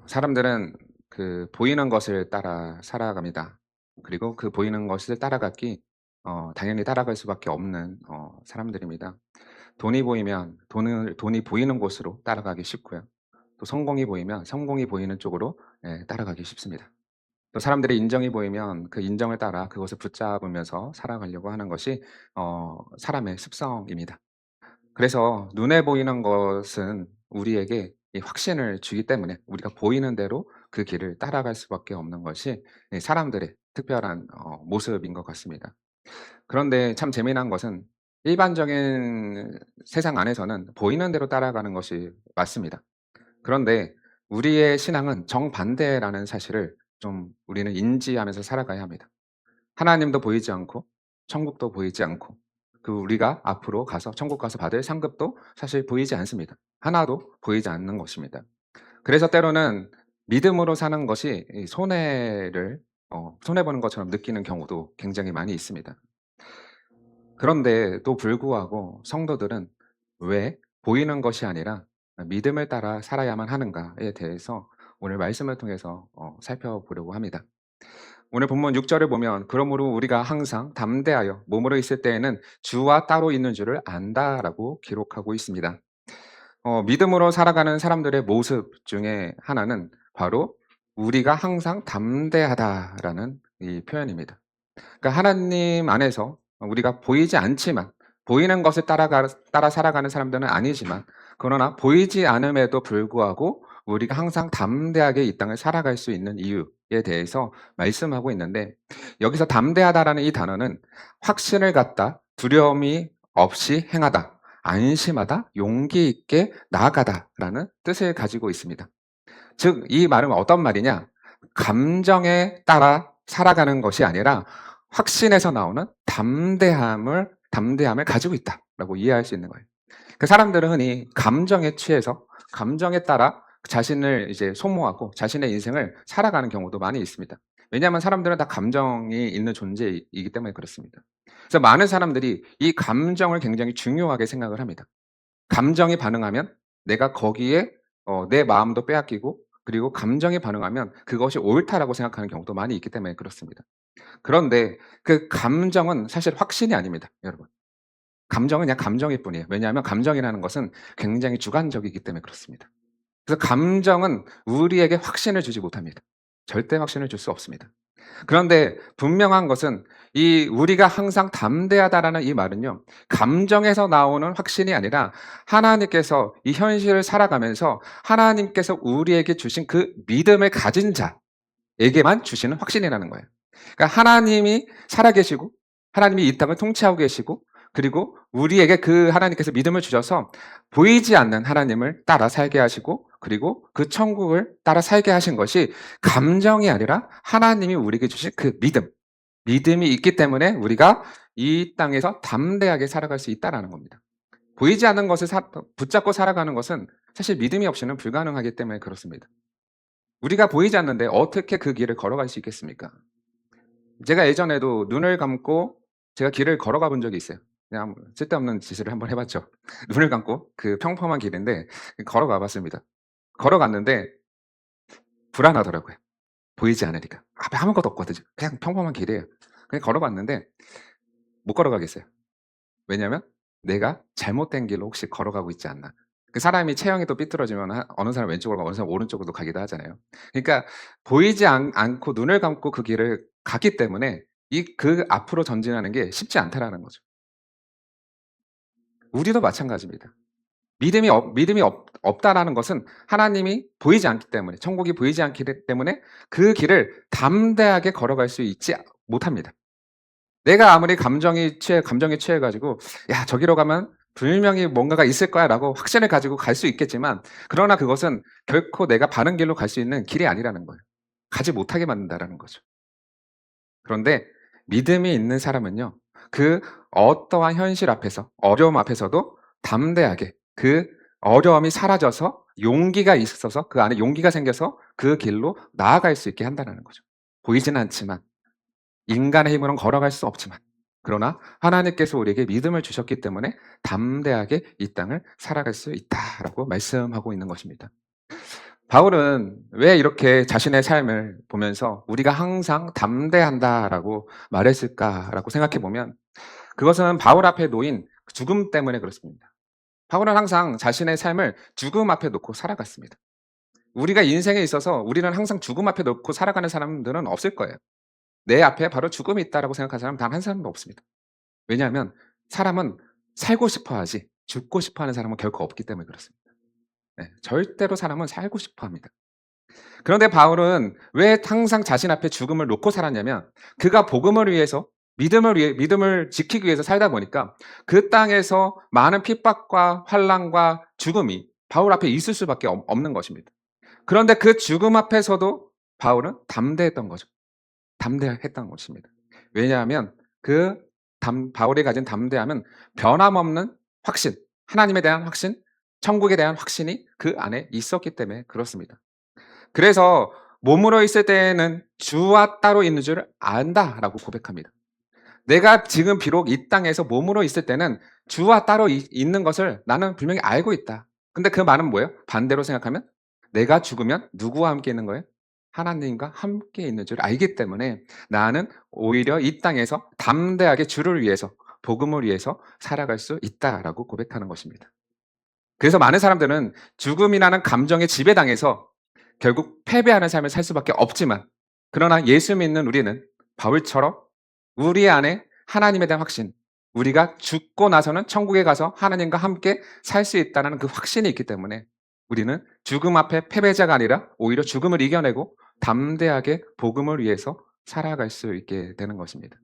사람들은 그 보이는 것을 따라 살아갑니다. 그리고 그 보이는 것을 따라가기 당연히 따라갈 수밖에 없는 사람들입니다. 돈이 보이면 돈이 보이는 곳으로 따라가기 쉽고요. 또 성공이 보이면 성공이 보이는 쪽으로 따라가기 쉽습니다. 또 사람들의 인정이 보이면 그 인정을 따라 그것을 붙잡으면서 살아가려고 하는 것이 사람의 습성입니다. 그래서 눈에 보이는 것은 우리에게 이 확신을 주기 때문에 우리가 보이는 대로 그 길을 따라갈 수밖에 없는 것이 사람들의 특별한 모습인 것 같습니다. 그런데 참 재미난 것은 일반적인 세상 안에서는 보이는 대로 따라가는 것이 맞습니다. 그런데 우리의 신앙은 정반대라는 사실을 좀 우리는 인지하면서 살아가야 합니다. 하나님도 보이지 않고 천국도 보이지 않고 우리가 앞으로 가서 천국 가서 받을 상급도 사실 보이지 않습니다. 하나도 보이지 않는 것입니다. 그래서 때로는 믿음으로 사는 것이 이 손해를 손해 보는 것처럼 느끼는 경우도 굉장히 많이 있습니다. 그런데도 불구하고 성도들은 왜 보이는 것이 아니라 믿음을 따라 살아야만 하는가에 대해서 오늘 말씀을 통해서 살펴보려고 합니다. 오늘 본문 6 절을 보면 "그러므로 우리가 항상 담대하여 몸으로 있을 때에는 주와 따로 있는 줄을 안다."라고 기록하고 있습니다. 믿음으로 살아가는 사람들의 모습 중에 하나는 바로 "우리가 항상 담대하다."라는 이 표현입니다. 그러니까 하나님 안에서 우리가 보이지 않지만 보이는 것을 따라 살아가는 사람들은 아니지만 그러나 보이지 않음에도 불구하고 우리가 항상 담대하게 이 땅을 살아갈 수 있는 이유에 대해서 말씀하고 있는데 여기서 담대하다라는 이 단어는 확신을 갖다 두려움이 없이 행하다, 안심하다, 용기 있게 나아가다라는 뜻을 가지고 있습니다. 즉 이 말은 어떤 말이냐? 감정에 따라 살아가는 것이 아니라 확신에서 나오는 담대함을 가지고 있다라고 이해할 수 있는 거예요. 그 사람들은 흔히 감정에 취해서 감정에 따라 자신을 이제 소모하고 자신의 인생을 살아가는 경우도 많이 있습니다. 왜냐하면 사람들은 다 감정이 있는 존재이기 때문에 그렇습니다. 그래서 많은 사람들이 이 감정을 굉장히 중요하게 생각을 합니다. 감정이 반응하면 내가 거기에 내 마음도 빼앗기고 그리고 감정이 반응하면 그것이 옳다라고 생각하는 경우도 많이 있기 때문에 그렇습니다. 그런데 그 감정은 사실 확신이 아닙니다, 여러분. 감정은 그냥 감정일 뿐이에요. 왜냐하면 감정이라는 것은 굉장히 주관적이기 때문에 그렇습니다. 그래서 감정은 우리에게 확신을 주지 못합니다. 절대 확신을 줄 수 없습니다. 그런데 분명한 것은 이 우리가 항상 담대하다라는 이 말은요. 감정에서 나오는 확신이 아니라 하나님께서 이 현실을 살아가면서 하나님께서 우리에게 주신 그 믿음을 가진 자에게만 주시는 확신이라는 거예요. 그러니까 하나님이 살아계시고 하나님이 이 땅을 통치하고 계시고 그리고 우리에게 그 하나님께서 믿음을 주셔서 보이지 않는 하나님을 따라 살게 하시고 그리고 그 천국을 따라 살게 하신 것이 감정이 아니라 하나님이 우리에게 주신 그 믿음이 있기 때문에 우리가 이 땅에서 담대하게 살아갈 수 있다라는 겁니다. 보이지 않는 것을 붙잡고 살아가는 것은 사실 믿음이 없이는 불가능하기 때문에 그렇습니다. 우리가 보이지 않는데 어떻게 그 길을 걸어갈 수 있겠습니까? 제가 예전에도 눈을 감고 제가 길을 걸어가 본 적이 있어요. 그냥 쓸데없는 짓을 한번 해 봤죠. 눈을 감고 그 평범한 길인데 걸어가 봤습니다. 걸어갔는데 불안하더라고요. 보이지 않으니까. 앞에 아무것도 없거든요. 그냥 평범한 길이에요. 그냥 걸어갔는데 못 걸어가겠어요. 왜냐하면 내가 잘못된 길로 혹시 걸어가고 있지 않나. 그 사람이 체형이 또 삐뚤어지면 어느 사람은 왼쪽으로 가고 어느 사람은 오른쪽으로 가기도 하잖아요. 그러니까 보이지 않고 눈을 감고 그 길을 갔기 때문에 그 앞으로 전진하는 게 쉽지 않다라는 거죠. 우리도 마찬가지입니다. 믿음이 없다라는 것은 하나님이 보이지 않기 때문에 천국이 보이지 않기 때문에 그 길을 담대하게 걸어갈 수 있지 못합니다. 내가 아무리 감정에 취해 가지고 '야 저기로 가면 분명히 뭔가가 있을 거야.'라고 확신을 가지고 갈 수 있겠지만 그러나 그것은 결코 내가 바른 길로 갈 수 있는 길이 아니라는 거예요. 가지 못하게 만든다라는 거죠. 그런데 믿음이 있는 사람은요. 그 어떠한 현실 앞에서 어려움 앞에서도 담대하게 그 어려움이 사라져서 용기가 있어서 그 안에 용기가 생겨서 그 길로 나아갈 수 있게 한다라는 거죠. 보이지는 않지만 인간의 힘으로는 걸어갈 수 없지만 그러나 하나님께서 우리에게 믿음을 주셨기 때문에 담대하게 이 땅을 살아갈 수 있다라고 말씀하고 있는 것입니다. 바울은 왜 이렇게 자신의 삶을 보면서 우리가 항상 담대한다라고 말했을까라고 생각해 보면 그것은 바울 앞에 놓인 죽음 때문에 그렇습니다. 바울은 항상 자신의 삶을 죽음 앞에 놓고 살아갔습니다. 우리가 인생에 있어서 우리는 항상 죽음 앞에 놓고 살아가는 사람들은 없을 거예요. 내 앞에 바로 죽음이 있다라고 생각하는 사람 단 한 사람도 없습니다. 왜냐하면 사람은 살고 싶어 하지 죽고 싶어 하는 사람은 결코 없기 때문에 그렇습니다. 네, 절대로 사람은 살고 싶어 합니다. 그런데 바울은 왜 항상 자신 앞에 죽음을 놓고 살았냐면 그가 복음을 위해서 믿음을 지키기 위해서 살다 보니까 그 땅에서 많은 핍박과 환난과 죽음이 바울 앞에 있을 수밖에 없는 것입니다. 그런데 그 죽음 앞에서도 바울은 담대했던 거죠. 담대했던 것입니다. 왜냐하면 바울이 가진 담대함은 변함없는 확신, 하나님에 대한 확신, 천국에 대한 확신이 그 안에 있었기 때문에 그렇습니다. 그래서 몸으로 있을 때에는 주와 따로 있는 줄 안다라고 고백합니다. 내가 지금 비록 이 땅에서 몸으로 있을 때는 주와 따로 있는 것을 나는 분명히 알고 있다. 근데 그 말은 뭐예요? 반대로 생각하면 내가 죽으면 누구와 함께 있는 거예요? 하나님과 함께 있는 줄 알기 때문에 나는 오히려 이 땅에서 담대하게 주를 위해서 복음을 위해서 살아갈 수 있다라고 고백하는 것입니다. 그래서 많은 사람들은 죽음이라는 감정에 지배당해서 결국 패배하는 삶을 살 수밖에 없지만 그러나 예수 믿는 우리는 바울처럼 우리 안에 하나님에 대한 확신, 우리가 죽고 나서는 천국에 가서 하나님과 함께 살 수 있다는 그 확신이 있기 때문에 우리는 죽음 앞에 패배자가 아니라 오히려 죽음을 이겨내고 담대하게 복음을 위해서 살아갈 수 있게 되는 것입니다.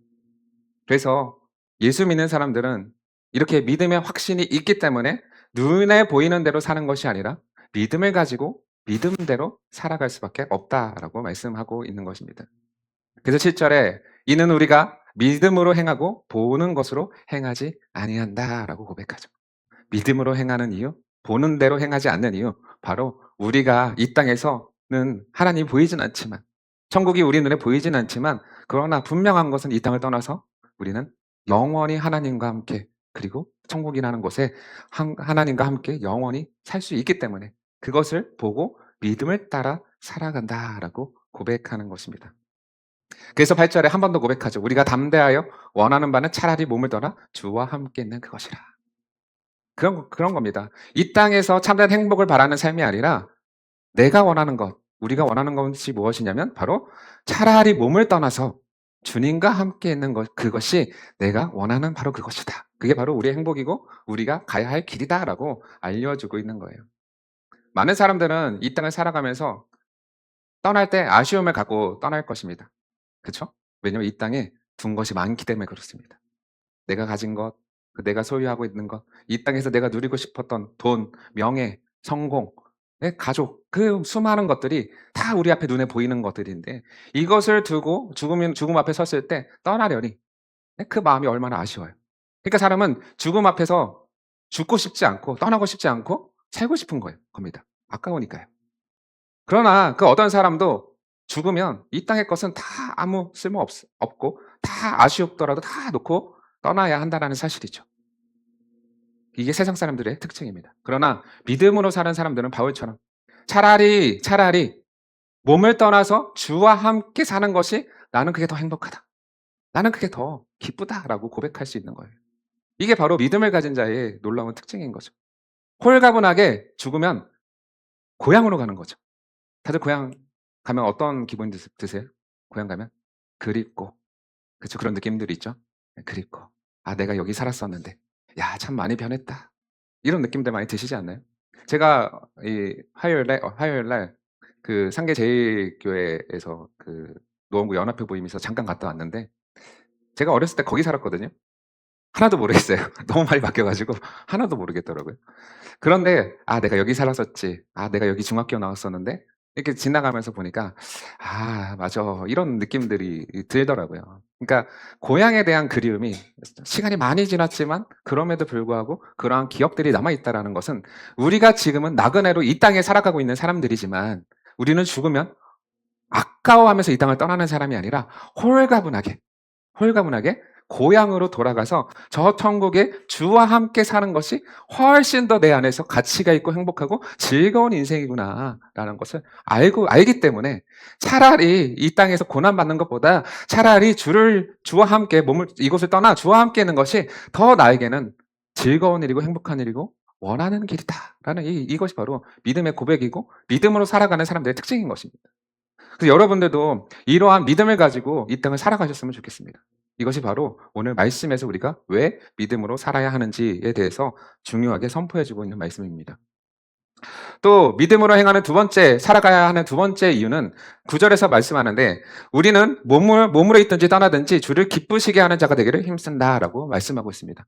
그래서 예수 믿는 사람들은 이렇게 믿음의 확신이 있기 때문에 눈에 보이는 대로 사는 것이 아니라 믿음을 가지고 믿음대로 살아갈 수밖에 없다라고 말씀하고 있는 것입니다. 그래서 7절에 이는 우리가 믿음으로 행하고 보는 것으로 행하지 아니한다라고 고백하죠. 믿음으로 행하는 이유, 보는 대로 행하지 않는 이유, 바로 우리가 이 땅에서는 하나님이 보이진 않지만 천국이 우리 눈에 보이진 않지만 그러나 분명한 것은 이 땅을 떠나서 우리는 영원히 하나님과 함께 그리고 천국이라는 곳에 하나님과 함께 영원히 살 수 있기 때문에 그것을 보고 믿음을 따라 살아간다라고 고백하는 것입니다. 그래서 8절에 한 번 더 고백하죠. 우리가 담대하여 원하는 바는 차라리 몸을 떠나 주와 함께 있는 그것이라. 그런 겁니다. 이 땅에서 참된 행복을 바라는 삶이 아니라 내가 원하는 것, 우리가 원하는 것이 무엇이냐면 바로 차라리 몸을 떠나서 주님과 함께 있는 것, 그것이 내가 원하는 바로 그것이다. 그게 바로 우리의 행복이고 우리가 가야 할 길이다라고 알려주고 있는 거예요. 많은 사람들은 이 땅을 살아가면서 떠날 때 아쉬움을 갖고 떠날 것입니다. 그렇죠? 왜냐하면 이 땅에 둔 것이 많기 때문에 그렇습니다. 내가 가진 것, 내가 소유하고 있는 것, 이 땅에서 내가 누리고 싶었던 돈, 명예, 성공, 내 가족, 그 수많은 것들이 다 우리 앞에 눈에 보이는 것들인데 이것을 두고 죽음 앞에 섰을 때 떠나려니 그 마음이 얼마나 아쉬워요. 그러니까 사람은 죽음 앞에서 죽고 싶지 않고 떠나고 싶지 않고 살고 싶은 겁니다. 아까우니까요. 그러나 그 어떤 사람도 죽으면 이 땅의 것은 다 아무 쓸모 없고 다 아쉬웠더라도 다 놓고 떠나야 한다는 사실이죠. 이게 세상 사람들의 특징입니다. 그러나 믿음으로 사는 사람들은 바울처럼 차라리 몸을 떠나서 주와 함께 사는 것이 나는 그게 더 행복하다. 나는 그게 더 기쁘다라고 고백할 수 있는 거예요. 이게 바로 믿음을 가진 자의 놀라운 특징인 거죠. 홀가분하게 죽으면 고향으로 가는 거죠. 다들 고향 가면 어떤 기분 드세요? 고향 가면? 그립고. 그쵸. 그런 느낌들이 있죠. 그립고. 아, 내가 여기 살았었는데. 야, 참 많이 변했다. 이런 느낌들 많이 드시지 않나요? 제가 이 화요일 날 그 상계 제일교회에서 그 노원구 연합회 모임에서 잠깐 갔다 왔는데 제가 어렸을 때 거기 살았거든요. 하나도 모르겠어요. 너무 많이 바뀌어 가지고 하나도 모르겠더라고요. 그런데 '아 내가 여기 살았었지. 아 내가 여기 중학교 나왔었는데.' 이렇게 지나가면서 보니까 '아 맞아.' 이런 느낌들이 들더라고요. 그러니까 고향에 대한 그리움이 시간이 많이 지났지만 그럼에도 불구하고 그러한 기억들이 남아 있다라는 것은 우리가 지금은 나그네로 이 땅에 살아가고 있는 사람들이지만 우리는 죽으면 아까워하면서 이 땅을 떠나는 사람이 아니라 홀가분하게 고향으로 돌아가서 저 천국에 주와 함께 사는 것이 훨씬 더 내 안에서 가치가 있고 행복하고 즐거운 인생이구나라는 것을 알기 때문에 차라리 이 땅에서 고난받는 것보다 차라리 주와 함께 이곳을 떠나 주와 함께 있는 것이 더 나에게는 즐거운 일이고 행복한 일이고 원하는 길이다라는 이것이 바로 믿음의 고백이고 믿음으로 살아가는 사람들의 특징인 것입니다. 그래서 여러분들도 이러한 믿음을 가지고 이 땅을 살아가셨으면 좋겠습니다. 이것이 바로 오늘 말씀에서 우리가 왜 믿음으로 살아야 하는지에 대해서 중요하게 선포해주고 있는 말씀입니다. 또 믿음으로 행하는 살아가야 하는 두 번째 이유는 9절에서 말씀하는데 우리는 몸으로 있든지 떠나든지 주를 기쁘시게 하는 자가 되기를 힘쓴다라고 말씀하고 있습니다.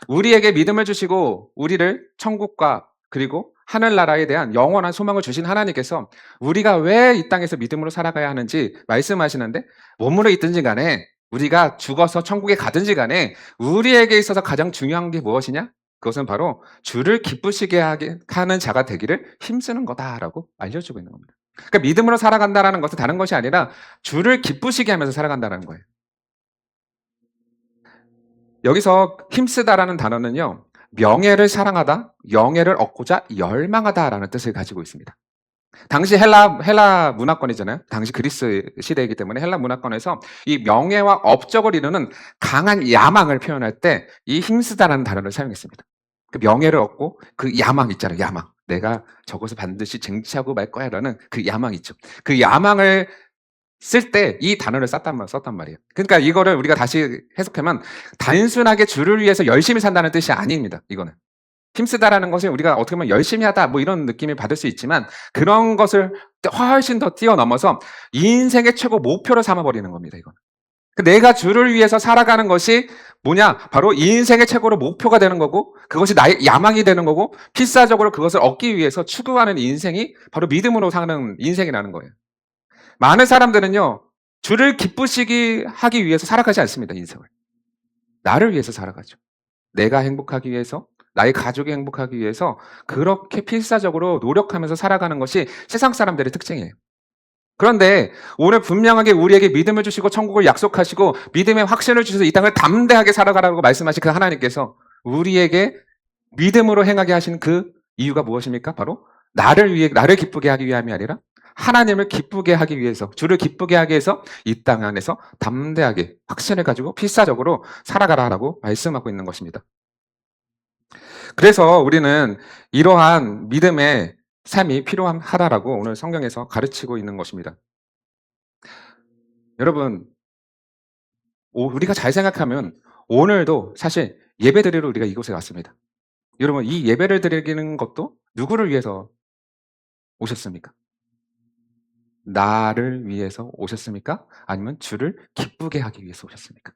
우리에게 믿음을 주시고 우리를 천국과 그리고 하늘나라에 대한 영원한 소망을 주신 하나님께서 우리가 왜 이 땅에서 믿음으로 살아가야 하는지 말씀하시는데 몸으로 있든지 간에 우리가 죽어서 천국에 가든지 간에 우리에게 있어서 가장 중요한 게 무엇이냐? 그것은 바로 주를 기쁘시게 하는 자가 되기를 힘쓰는 거다라고 알려주고 있는 겁니다. 그러니까 믿음으로 살아간다는 것은 다른 것이 아니라 주를 기쁘시게 하면서 살아간다는 거예요. 여기서 힘쓰다라는 단어는요, 명예를 사랑하다, 영예를 얻고자 열망하다라는 뜻을 가지고 있습니다. 당시 헬라 문화권이잖아요. 당시 그리스 시대이기 때문에 헬라 문화권에서 이 명예와 업적을 이루는 강한 야망을 표현할 때 이 힘쓰다라는 단어를 사용했습니다. 그 명예를 얻고 그 야망 있잖아요. 야망. 내가 저것을 반드시 쟁취하고 말 거야라는 그 야망 있죠. 그 야망을 쓸 때 이 단어를 썼단 말이에요. 그러니까 이거를 우리가 다시 해석하면 단순하게 주를 위해서 열심히 산다는 뜻이 아닙니다. 이거는. 힘쓰다라는 것을 우리가 어떻게 보면 열심히 하다 뭐 이런 느낌을 받을 수 있지만 그런 것을 훨씬 더 뛰어넘어서 인생의 최고 목표를 삼아버리는 겁니다. 이거는. 내가 주를 위해서 살아가는 것이 뭐냐? 바로 인생의 최고로 목표가 되는 거고 그것이 나의 야망이 되는 거고 필사적으로 그것을 얻기 위해서 추구하는 인생이 바로 믿음으로 사는 인생이라는 거예요. 많은 사람들은요, 주를 기쁘시게 하기 위해서 살아가지 않습니다, 인생을. 나를 위해서 살아가죠. 내가 행복하기 위해서, 나의 가족이 행복하기 위해서 그렇게 필사적으로 노력하면서 살아가는 것이 세상 사람들의 특징이에요. 그런데 오늘 분명하게 우리에게 믿음을 주시고 천국을 약속하시고 믿음의 확신을 주셔서 이 땅을 담대하게 살아가라고 말씀하신 그 하나님께서 우리에게 믿음으로 행하게 하신 그 이유가 무엇입니까? 바로 나를 기쁘게 하기 위함이 아니라 하나님을 기쁘게 하기 위해서, 주를 기쁘게 하기 위해서 이 땅 안에서 담대하게 확신을 가지고 필사적으로 살아가라라고 말씀하고 있는 것입니다. 그래서 우리는 이러한 믿음의 삶이 필요하다라고 오늘 성경에서 가르치고 있는 것입니다. 여러분, 우리가 잘 생각하면 오늘도 사실 예배 드리러 우리가 이곳에 왔습니다. 여러분, 이 예배를 드리는 것도 누구를 위해서 오셨습니까? 나를 위해서 오셨습니까? 아니면 주를 기쁘게 하기 위해서 오셨습니까?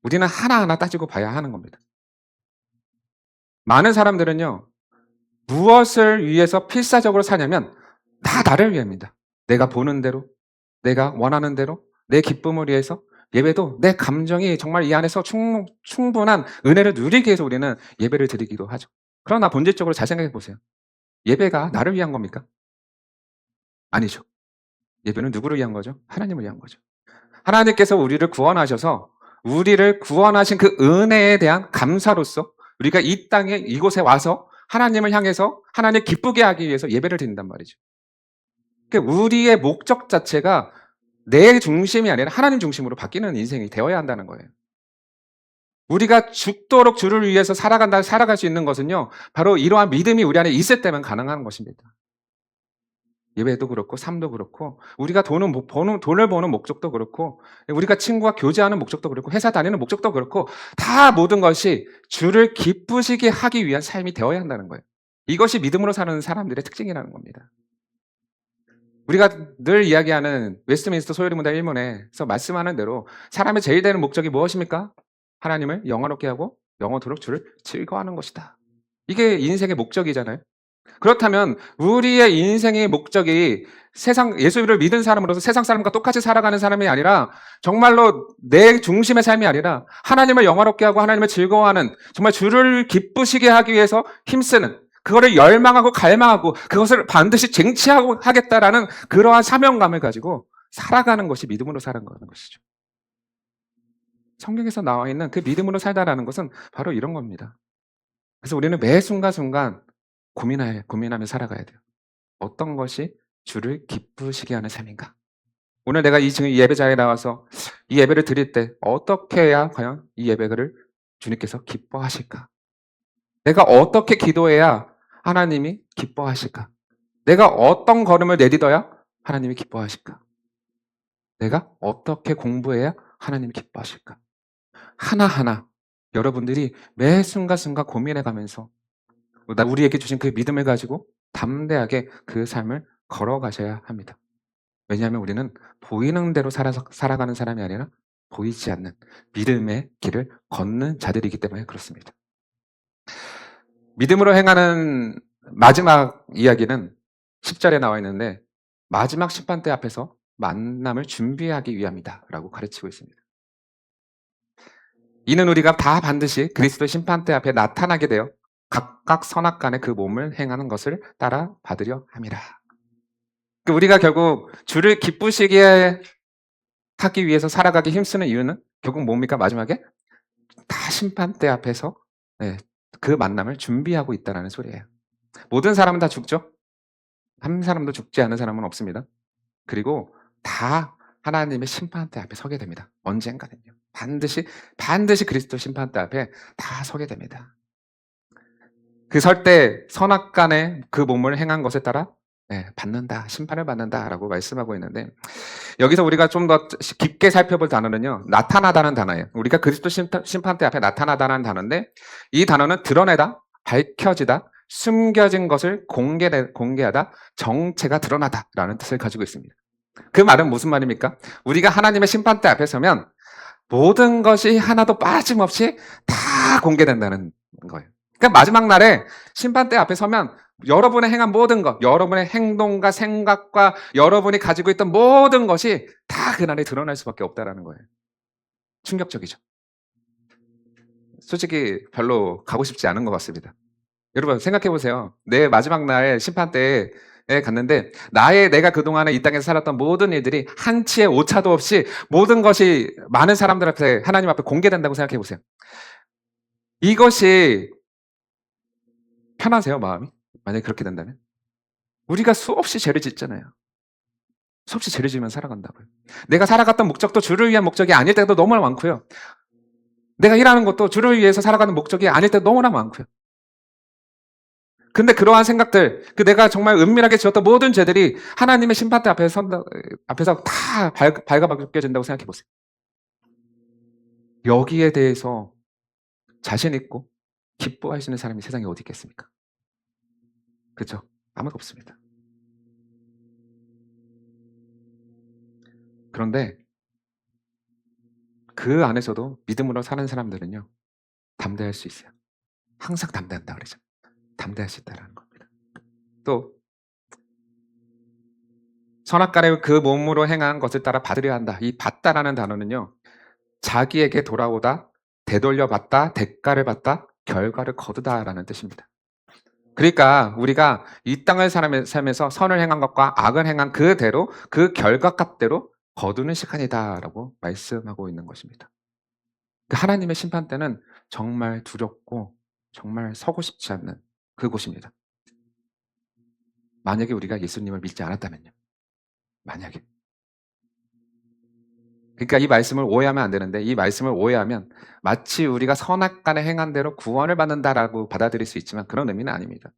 우리는 하나하나 따지고 봐야 하는 겁니다. 많은 사람들은요, 무엇을 위해서 필사적으로 사냐면 다 나를 위합니다. 내가 보는 대로, 내가 원하는 대로, 내 기쁨을 위해서 예배도 내 감정이 정말 이 안에서 충분한 은혜를 누리기 위해서 우리는 예배를 드리기도 하죠. 그러나 본질적으로 잘 생각해 보세요. 예배가 나를 위한 겁니까? 아니죠. 예배는 누구를 위한 거죠? 하나님을 위한 거죠. 하나님께서 우리를 구원하셔서 우리를 구원하신 그 은혜에 대한 감사로서 우리가 이 땅에 이곳에 와서 하나님을 향해서 하나님을 기쁘게 하기 위해서 예배를 드린단 말이죠. 그러니까 우리의 목적 자체가 내 중심이 아니라 하나님 중심으로 바뀌는 인생이 되어야 한다는 거예요. 우리가 죽도록 주를 위해서 살아갈 수 있는 것은요, 바로 이러한 믿음이 우리 안에 있을 때만 가능한 것입니다. 예배도 그렇고 삶도 그렇고 우리가 돈을 버는 목적도 그렇고 우리가 친구와 교제하는 목적도 그렇고 회사 다니는 목적도 그렇고 다 모든 것이 주를 기쁘시게 하기 위한 삶이 되어야 한다는 거예요. 이것이 믿음으로 사는 사람들의 특징이라는 겁니다. 우리가 늘 이야기하는 웨스트민스터 소요리문답 1문에서 말씀하는 대로 사람의 제일 되는 목적이 무엇입니까? 하나님을 영화롭게 하고 영원토록 주를 즐거워하는 것이다. 이게 인생의 목적이잖아요. 그렇다면 우리의 인생의 목적이 예수를 믿은 사람으로서 세상 사람과 똑같이 살아가는 사람이 아니라 정말로 내 중심의 삶이 아니라 하나님을 영화롭게 하고 하나님을 즐거워하는 정말 주를 기쁘시게 하기 위해서 힘쓰는 그거를 열망하고 갈망하고 그것을 반드시 쟁취하고 하겠다라는 그러한 사명감을 가지고 살아가는 것이 믿음으로 살아가는 것이죠. 성경에서 나와 있는 그 믿음으로 살다라는 것은 바로 이런 겁니다. 그래서 우리는 매 순간순간 고민하며 살아가야 돼요. 어떤 것이 주를 기쁘시게 하는 삶인가? 오늘 내가 지금 이 예배자리에 나와서 이 예배를 드릴 때 어떻게 해야 과연 이 예배를 주님께서 기뻐하실까? 내가 어떻게 기도해야 하나님이 기뻐하실까? 내가 어떤 걸음을 내딛어야 하나님이 기뻐하실까? 내가 어떻게 공부해야 하나님이 기뻐하실까? 하나하나 여러분들이 매 순간순간 고민해 가면서 우리에게 주신 그 믿음을 가지고 담대하게 그 삶을 걸어가셔야 합니다. 왜냐하면 우리는 보이는 대로 살아가는 사람이 아니라 보이지 않는 믿음의 길을 걷는 자들이기 때문에 그렇습니다. 믿음으로 행하는 마지막 이야기는 10절에 나와 있는데 마지막 심판대 앞에서 만남을 준비하기 위함이다 라고 가르치고 있습니다. 이는 우리가 다 반드시 그리스도 심판대 앞에 나타나게 되어 각각 선악간에 그 몸을 행하는 것을 따라 받으려 함이라. 우리가 결국 주를 기쁘시게 하기 위해서 살아가기 힘쓰는 이유는 결국 뭡니까? 마지막에 다 심판대 앞에서 그 만남을 준비하고 있다는 소리예요. 모든 사람은 다 죽죠? 한 사람도 죽지 않은 사람은 없습니다. 그리고 다 하나님의 심판대 앞에 서게 됩니다. 언젠가는요. 반드시 그리스도 심판대 앞에 다 서게 됩니다. 그 설 때 선악간에 그 몸을 행한 것에 따라 받는다, 심판을 받는다라고 말씀하고 있는데 여기서 우리가 좀 더 깊게 살펴볼 단어는요. 나타나다는 단어예요. 우리가 그리스도 심판대 앞에 나타나다는 단어인데 이 단어는 드러내다, 밝혀지다, 숨겨진 것을 공개하다, 정체가 드러나다라는 뜻을 가지고 있습니다. 그 말은 무슨 말입니까? 우리가 하나님의 심판대 앞에 서면 모든 것이 하나도 빠짐없이 다 공개된다는 거예요. 그러니까 마지막 날에 심판대 앞에 서면 여러분의 행한 모든 것, 여러분의 행동과 생각과 여러분이 가지고 있던 모든 것이 다 그날에 드러날 수밖에 없다는 거예요. 충격적이죠. 솔직히 별로 가고 싶지 않은 것 같습니다. 여러분 생각해 보세요. 내 마지막 날 심판대에 갔는데 내가 그동안에 이 땅에서 살았던 모든 일들이 한치의 오차도 없이 모든 것이 많은 사람들 앞에 하나님 앞에 공개된다고 생각해 보세요. 이것이 편하세요, 마음이? 만약에 그렇게 된다면? 우리가 수없이 죄를 짓잖아요. 수없이 죄를 지으면 살아간다고요. 내가 살아갔던 목적도 주를 위한 목적이 아닐 때도 너무나 많고요. 내가 일하는 것도 주를 위해서 살아가는 목적이 아닐 때도 너무나 많고요. 근데 그러한 생각들, 내가 정말 은밀하게 지었던 모든 죄들이 하나님의 심판대 앞에서 다 발가벗겨진다고 생각해 보세요. 여기에 대해서 자신 있고 기뻐하시는 사람이 세상에 어디 있겠습니까? 그렇죠? 아무도 없습니다. 그런데 그 안에서도 믿음으로 사는 사람들은요. 담대할 수 있어요. 항상 담대한다 그러죠. 담대할 수 있다는 겁니다. 또 선악간에 그 몸으로 행한 것을 따라 받으려 한다. 이 받다라는 단어는요. 자기에게 돌아오다, 되돌려 받다, 대가를 받다, 결과를 거두다라는 뜻입니다. 그러니까 우리가 이 땅을 살면서 선을 행한 것과 악을 행한 그대로 그 결과값대로 거두는 시간이다라고 말씀하고 있는 것입니다. 하나님의 심판 때는 정말 두렵고 정말 서고 싶지 않는 그곳입니다. 만약에 우리가 예수님을 믿지 않았다면요. 만약에. 그러니까 이 말씀을 오해하면 안 되는데 이 말씀을 오해하면 마치 우리가 선악간에 행한 대로 구원을 받는다라고 받아들일 수 있지만 그런 의미는 아닙니다.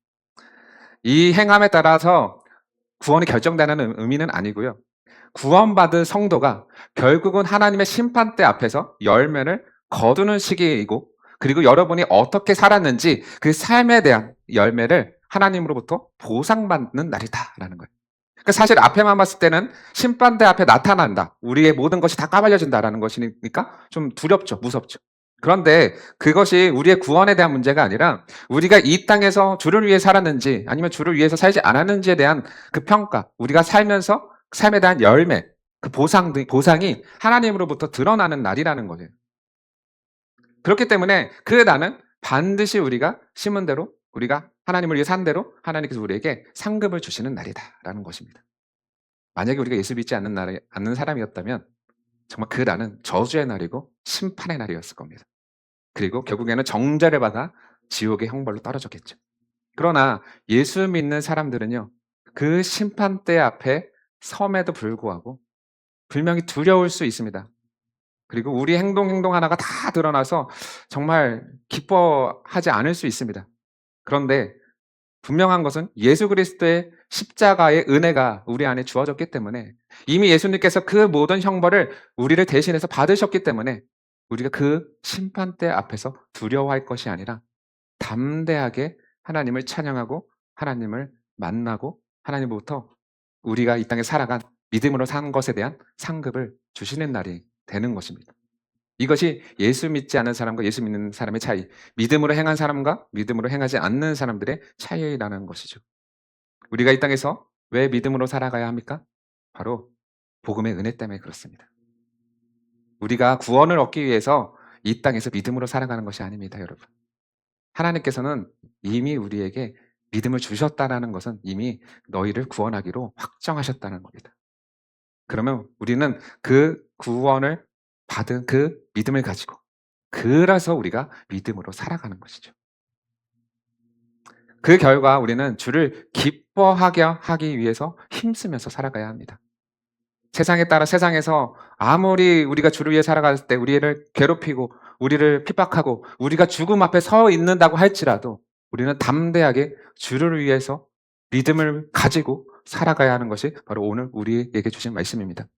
이 행함에 따라서 구원이 결정되는 의미는 아니고요. 구원받은 성도가 결국은 하나님의 심판대 앞에서 열매를 거두는 시기이고 그리고 여러분이 어떻게 살았는지 그 삶에 대한 열매를 하나님으로부터 보상받는 날이다라는 거예요. 그러니까 사실 앞에만 봤을 때는 심판대 앞에 나타난다. 우리의 모든 것이 다 까발려진다라는 것이니까 좀 두렵죠. 무섭죠. 그런데 그것이 우리의 구원에 대한 문제가 아니라 우리가 이 땅에서 주를 위해 살았는지 아니면 주를 위해서 살지 않았는지에 대한 그 평가, 우리가 살면서 삶에 대한 열매, 그 보상이 하나님으로부터 드러나는 날이라는 거예요. 그렇기 때문에 그 날은 반드시 우리가 심은 대로 우리가 하나님을 위해 산 대로 하나님께서 우리에게 상급을 주시는 날이다라는 것입니다. 만약에 우리가 예수 믿지 않는 사람이었다면 정말 그 날은 저주의 날이고 심판의 날이었을 겁니다. 그리고 결국에는 정죄를 받아 지옥의 형벌로 떨어졌겠죠. 그러나 예수 믿는 사람들은요, 그 심판대 앞에 섬에도 불구하고 분명히 두려울 수 있습니다. 그리고 우리 행동 하나가 다 드러나서 정말 기뻐하지 않을 수 있습니다. 그런데 분명한 것은 예수 그리스도의 십자가의 은혜가 우리 안에 주어졌기 때문에, 이미 예수님께서 그 모든 형벌을 우리를 대신해서 받으셨기 때문에 우리가 그 심판대 앞에서 두려워할 것이 아니라 담대하게 하나님을 찬양하고 하나님을 만나고 하나님으로부터 우리가 이 땅에 살아간 믿음으로 산 것에 대한 상급을 주시는 날이 되는 것입니다. 이것이 예수 믿지 않은 사람과 예수 믿는 사람의 차이, 믿음으로 행한 사람과 믿음으로 행하지 않는 사람들의 차이라는 것이죠. 우리가 이 땅에서 왜 믿음으로 살아가야 합니까? 바로 복음의 은혜 때문에 그렇습니다. 우리가 구원을 얻기 위해서 이 땅에서 믿음으로 살아가는 것이 아닙니다, 여러분. 하나님께서는 이미 우리에게 믿음을 주셨다라는 것은 이미 너희를 구원하기로 확정하셨다는 겁니다. 그러면 우리는 그 구원을 받은 그 믿음을 가지고, 그래서 우리가 믿음으로 살아가는 것이죠. 그 결과 우리는 주를 기뻐하게 하기 위해서 힘쓰면서 살아가야 합니다. 세상에 따라 세상에서 아무리 우리가 주를 위해 살아갈 때 우리를 괴롭히고 우리를 핍박하고 우리가 죽음 앞에 서 있는다고 할지라도 우리는 담대하게 주를 위해서 믿음을 가지고 살아가야 하는 것이 바로 오늘 우리에게 주신 말씀입니다.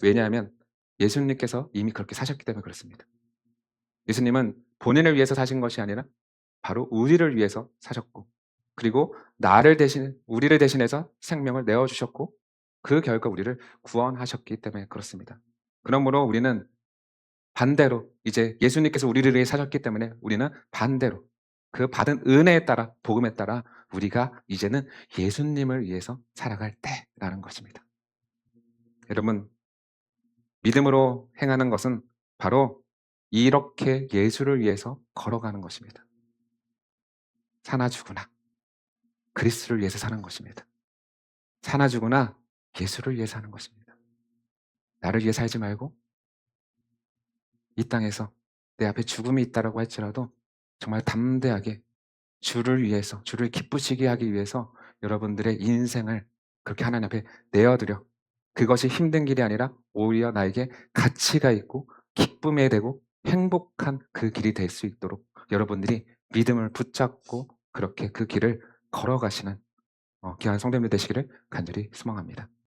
왜냐하면 예수님께서 이미 그렇게 사셨기 때문에 그렇습니다. 예수님은 본인을 위해서 사신 것이 아니라 바로 우리를 위해서 사셨고, 그리고 우리를 대신해서 생명을 내어주셨고, 그 결과 우리를 구원하셨기 때문에 그렇습니다. 그러므로 우리는 반대로, 이제 예수님께서 우리를 위해 사셨기 때문에 우리는 반대로 그 받은 은혜에 따라, 복음에 따라 우리가 이제는 예수님을 위해서 살아갈 때라는 것입니다. 여러분, 믿음으로 행하는 것은 바로 이렇게 예수를 위해서 걸어가는 것입니다. 사나 죽으나 그리스도를 위해서 사는 것입니다. 사나 죽으나 예수를 위해 사는 것입니다. 나를 위해 살지 말고 이 땅에서 내 앞에 죽음이 있다라고 할지라도 정말 담대하게 주를 위해서, 주를 기쁘시게 하기 위해서 여러분들의 인생을 그렇게 하나님 앞에 내어드려, 그것이 힘든 길이 아니라 오히려 나에게 가치가 있고 기쁨에 되고 행복한 그 길이 될 수 있도록 여러분들이 믿음을 붙잡고 그렇게 그 길을 걸어가시는 귀한 성도님들 되시기를 간절히 소망합니다.